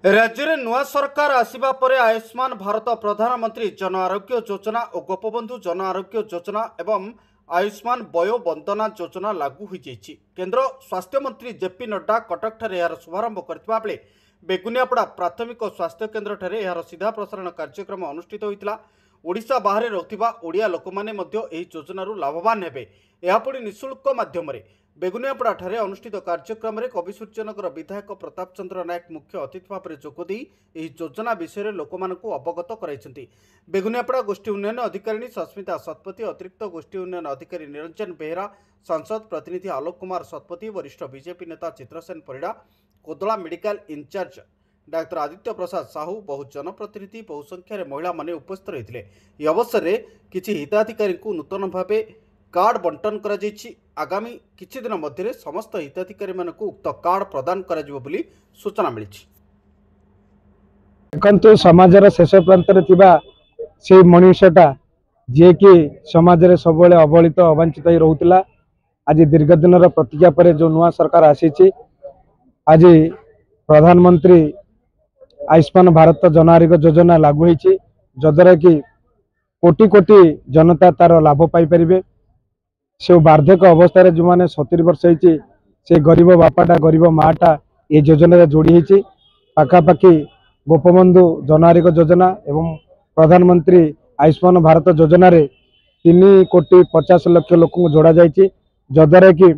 राज्य में नुआ सरकार आसिबा परे आयुष्मान भारत प्रधानमंत्री जन आरोग्य योजना और गोपबंधु जन आरोग्य योजना एवं आयुष्मान वयो वंदना योजना लागू हो जाइछि। केंद्र स्वास्थ्य मंत्री जेपी नड्डा कटक ठारे यार शुभारंभ करथिबा बेले बेगुनियापड़ा प्राथमिक स्वास्थ्य केन्द्र ठारे यार सीधा प्रसारण कार्यक्रम अनुष्ठित होइतिला। ओडिशा बाहर रहुथिबा ओडिया लोकमाने मध्य एही योजनारु लाभवान हेबे। एहा परि निःशुल्क माध्यमरे बेगुनियापड़ा ठारे अनुष्ठित कार्यक्रम में कवि सूर्यनगर विधायक प्रताप चंद्र नायक मुख्य अतिथि भाव में जोगदी एही योजना विषय लोकमानकु अवगत कराइछन्ति। बेगुनियापड़ा गोष्ठी उन्नयन अधिकारी सस्मिता शतपथी, अतिरिक्त गोष्ठी उन्नयन अधिकारी निरंजन बेहेरा, सांसद प्रतिनिधि आलोक कुमार शतपथी, वरिष्ठ बीजेपी नेता Chitrasen Parida, Kodala medical in charge doctor Aditya Prasad Sahu, बहु जनप्रतिनिधि बहु संख्यार महिला माने उपस्थित रहिथिले। यह अवसर में किछि हिताधिकारी नूतन भाव कार्ड बंटन करा जायछि। आगामी किछि दिन मध्य समस्त हिताधिकारी मानकु उक्त कार्ड प्रदान करा जिवो बोली सूचना मिलिछि। देखंतु समाजर शेष प्रांत से मनुष्यटा जे कि समाज रे सब अवहेलित अवंचित रोला। आज दीर्घ दिन प्रतिज्ञा पर जो नुआ सरकार आसी, आज प्रधानमंत्री आयुष्मान भारत जन आरोग्य योजना लागू होती, जद्वारा कि कोटी कोटी जनता तार लाभ पाई। से वार्धक्य अवस्था जो मैंने 70 वर्ष होती, से गरीब बापाटा गरीब माटा ये योजना जोड़ी होती। पाखापाखि गोपबंधु जन आरोग्य योजना एवं प्रधानमंत्री आयुष्मान भारत योजना रे 3,50,00,000 लोक को जोड़ा जाइए, जद्वारा कि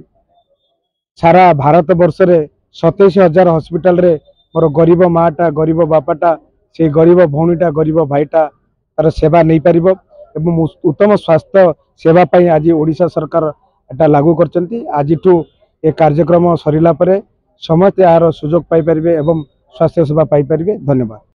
सारा भारत वर्ष रे 27,000 हॉस्पिटल रे मोर गरीब माटा गरीब बापाटा से गरीब भौणीटा गरीब भाईटा तार सेवा नहीं पारिबो एवं उत्तम स्वास्थ्य सेवा पाई आज ओडिशा सरकार एटा लागू करचंती। आजिठू ए कार्यक्रम सरिला परे समस्त यार सुजोग पाई परिबे एवं स्वास्थ्य सेवा पाई परिबे। धन्यवाद।